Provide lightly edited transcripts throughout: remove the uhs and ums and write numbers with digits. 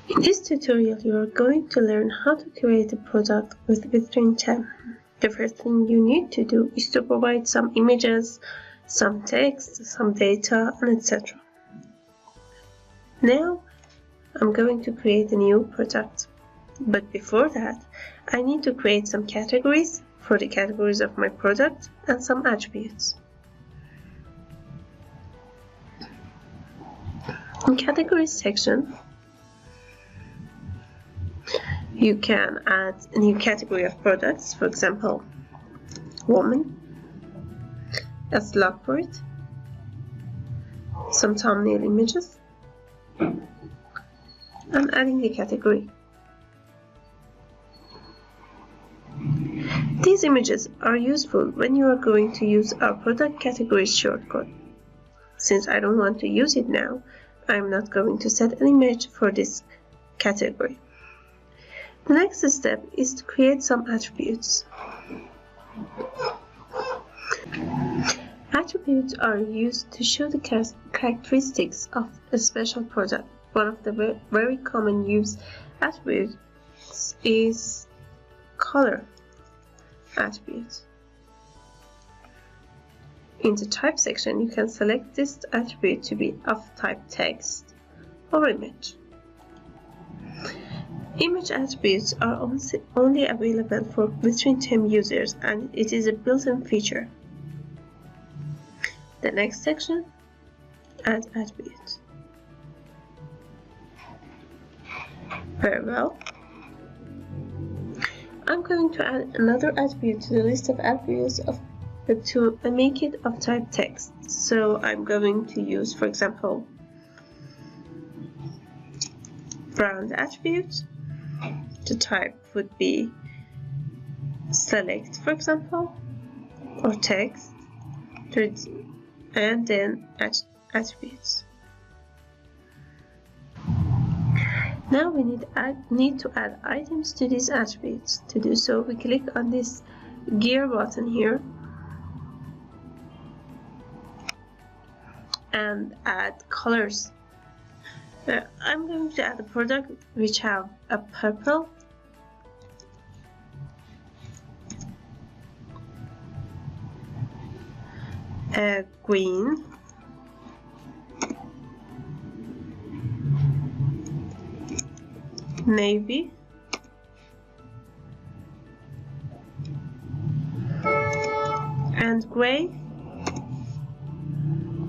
In this tutorial, you are going to learn how to create a product with Finalizing. The first thing you need to do is to provide some images, some text, some data, and etc. Now, I'm going to create a new product. But before that, I need to create some categories for the categories of my product and some attributes. In categories section, you can add a new category of products, for example, woman, a slug board, some thumbnail images, and adding the category. These images are useful when you are going to use our product categories shortcut. Since I don't want to use it now, I'm not going to set an image for this category. The next step is to create some attributes. Attributes are used to show the characteristics of a special product. One of the very common used attributes is color attribute. In the type section, you can select this attribute to be of type text or image. Image attributes are only available for Finalizing users, and it is a built-in feature. The next section, add attributes. Very well. I'm going to add another attribute to the list of attributes to make it of type text. So I'm going to use, for example, brand attribute. The type would be select, for example, or text, and then attributes. Now we need to add items to these attributes. To do so, we click on this gear button here and add colors. I'm going to add a product which have a purple, a green, navy, and gray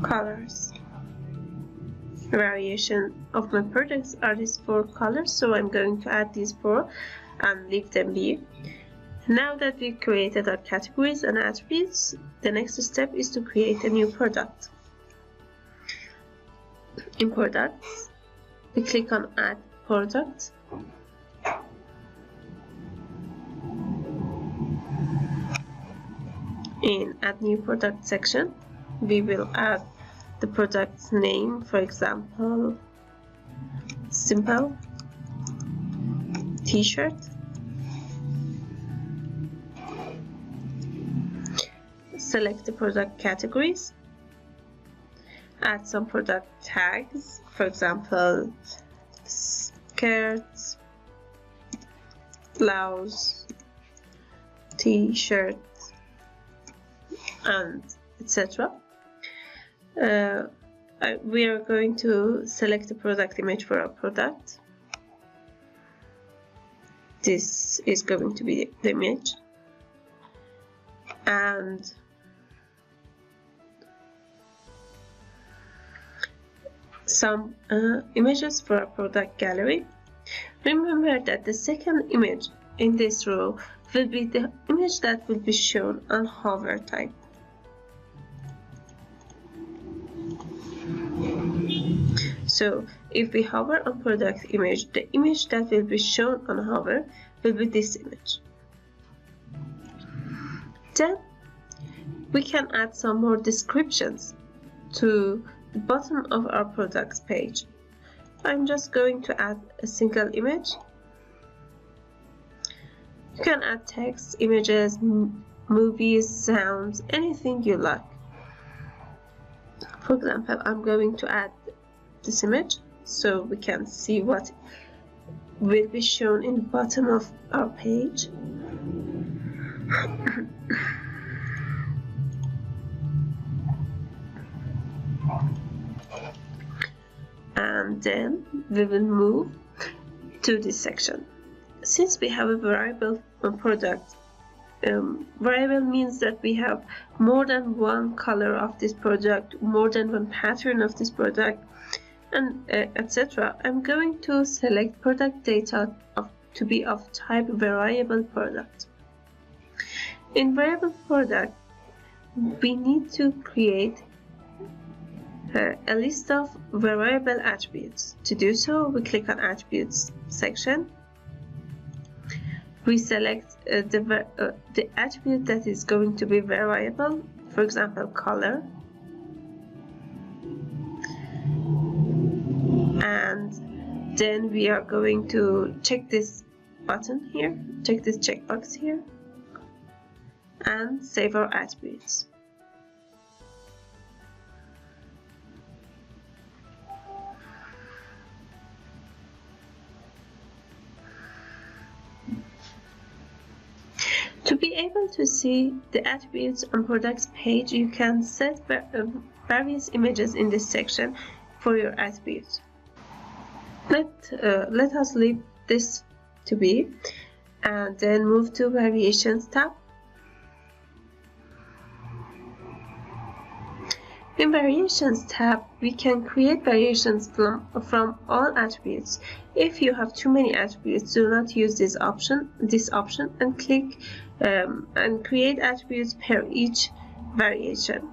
colors. Variation of my products are these 4 colors, so I'm going to add these 4 and leave them be. Now that we created our categories and attributes, the next step is to create a new product. In products, we click on add product. In add new product section, we will add the product's name, for example, simple t-shirt. Select the product categories. Add some product tags, for example, skirts, blouse, t-shirt, and etc. We are going to select the product image for our product. This is going to be the image, and some images for our product gallery. Remember that the second image in this row will be the image that will be shown on hover type. So if we hover on product image, the image that will be shown on hover will be this image. Then we can add some more descriptions to the bottom of our products page. I'm just going to add a single image. You can add text, images, movies, sounds, anything you like. For example, I'm going to add this image so we can see what will be shown in the bottom of our page. And then we will move to this section. Since we have a variable product, variable means that we have more than one color of this product, more than one pattern of this product, and etc. I'm going to select product data to be of type variable product. In variable product, we need to create a list of variable attributes. To do so, we click on Attributes section. We select the attribute that is going to be variable, for example, color. And then we are going to check this button here, check this checkbox here, and save our attributes. To be able to see the attributes on products page, you can set various images in this section for your attributes. Let us leave this to be and then move to Variations tab. In Variations tab, we can create variations from all attributes. If you have too many attributes, do not use this option and click and create attributes per each variation.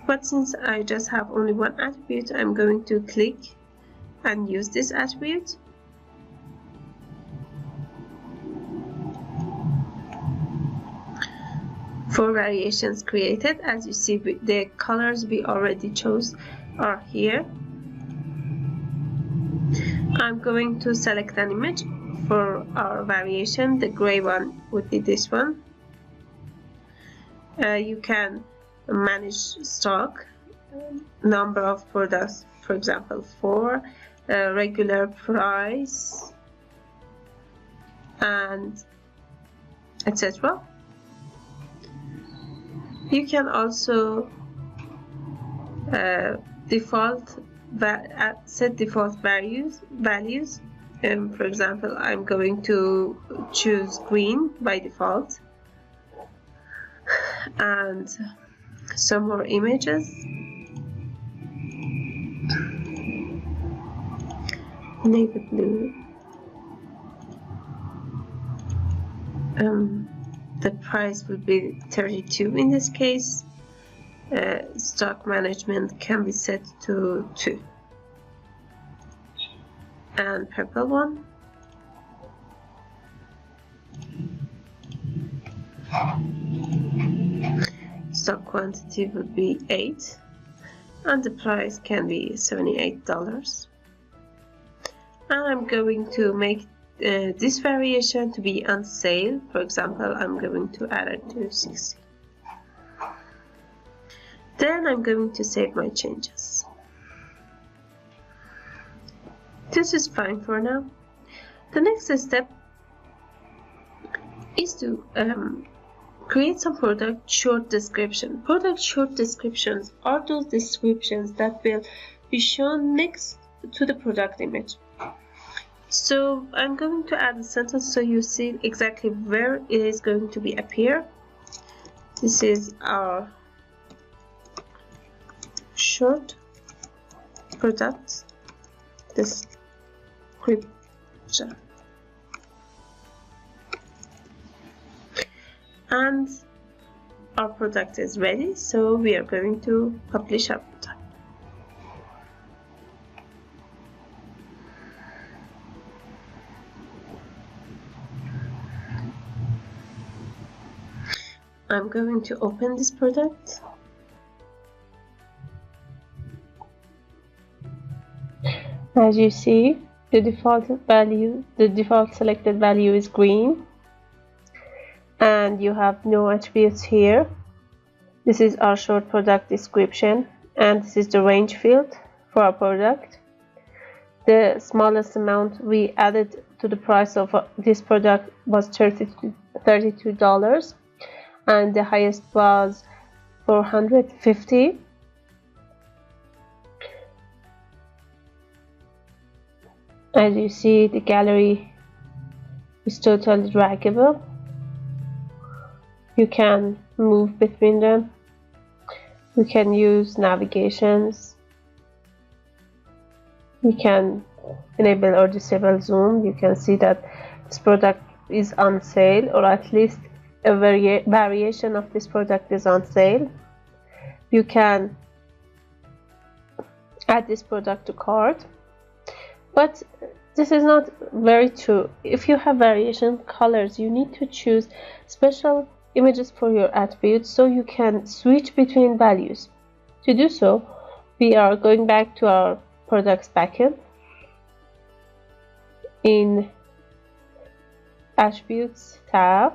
But since I just have only one attribute, I'm going to click and use this attribute. For variations created, as you see, the colors we already chose are here. I'm going to select an image for our variation. The gray one would be this one. You can manage stock, number of products, for example, 4, regular price, and etc. You can also set default values. For example, I'm going to choose green by default, and some more images. Navy blue. The price will be 32 in this case. Stock management can be set to 2. And purple one. Stock quantity will be 8. And the price can be $78. And I'm going to make this variation to be on sale. For example, I'm going to add it to 60. Then I'm going to save my changes. This is fine for now. The next step is to create some product short description. Product short descriptions are those descriptions that will be shown next to the product image. So I'm going to add a sentence so you see exactly where it is going to be appear. This is our short product description. And our product is ready, so we are going to publish our product. I'm going to open this product. As you see, the default selected value is green, and you have no attributes here. This is our short product description, and this is the range field for our product. The smallest amount we added to the price of this product was $32, and the highest was $450. As you see, the gallery is totally draggable. You can move between them. You can use navigations. You can enable or disable zoom. You can see that this product is on sale, or at least a variation of this product is on sale. You can add this product to cart, but this is not very true. If you have variation colors, you need to choose special images for your attributes so you can switch between values. To do so, we are going back to our products backend. In attributes tab,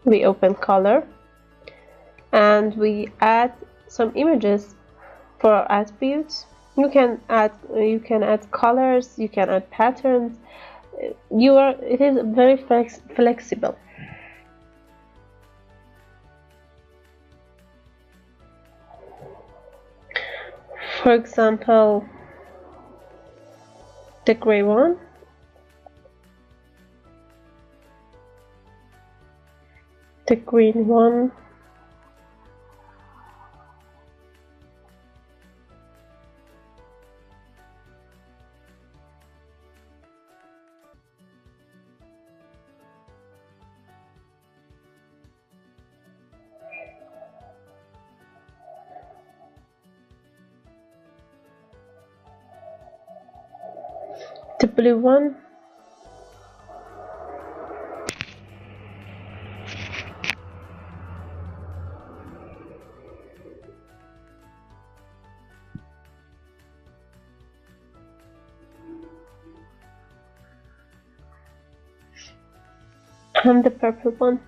we open color and we add some images for our attributes. You can add colors, you can add patterns. It is very flexible. For example, the gray one, the green one, the blue one, and the purple one.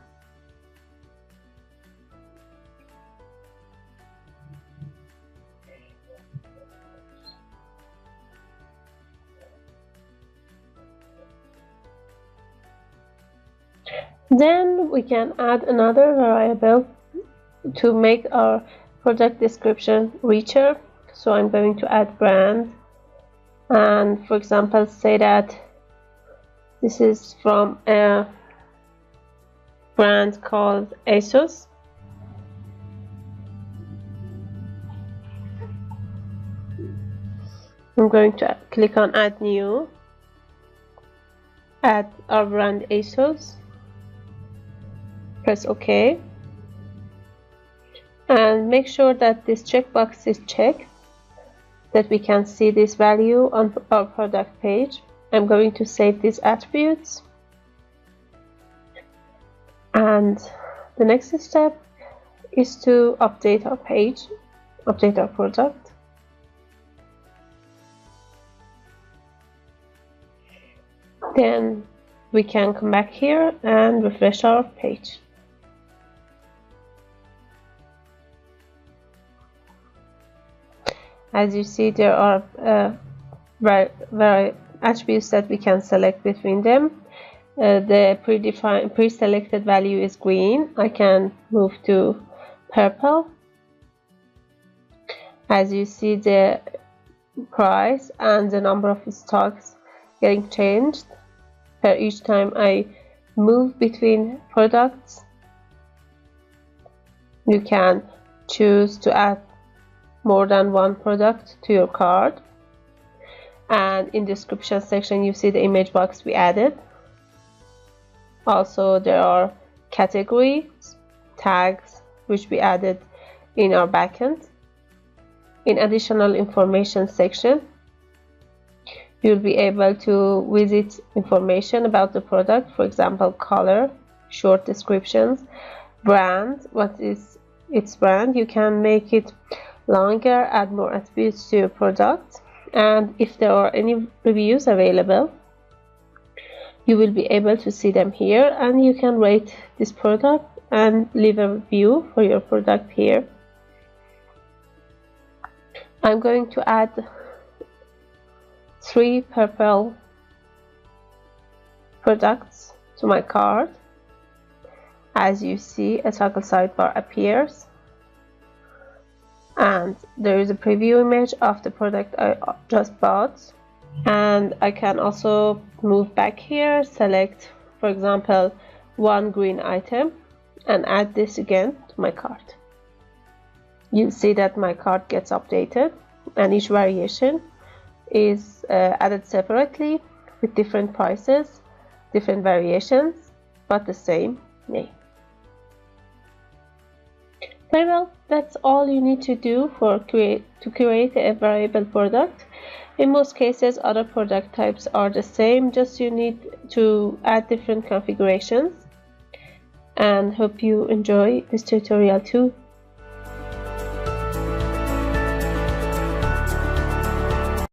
Then we can add another variable to make our product description richer. So I'm going to add brand, and for example say that this is from a brand called ASOS. I'm going to click on add new, add our brand ASOS, press OK, and make sure that this checkbox is checked, that we can see this value on our product page. I'm going to save these attributes, and the next step is to update our page, update our product. Then we can come back here and refresh our page. As you see, there are very attributes that we can select between them. The pre-selected value is green. I can move to purple. As you see, the price and the number of stocks getting changed per each time I move between products. You can choose to add more than one product to your cart, and in the description section you see the image box we added. Also there are categories, tags which we added in our backend. In additional information section you'll be able to visit information about the product, for example color, short descriptions, brand, what is its brand. You can make it longer, add more attributes to your product, and if there are any reviews available you will be able to see them here, and you can rate this product and leave a review for your product here. I'm going to add 3 purple products to my cart. As you see, a toggle sidebar appears, and there is a preview image of the product I just bought. And I can also move back here, select, for example, one green item, and add this again to my cart. You'll see that my cart gets updated, and each variation is added separately with different prices, different variations, but the same name. Very well, that's all you need to do to create a variable product. In most cases, other product types are the same, just you need to add different configurations. And hope you enjoy this tutorial too.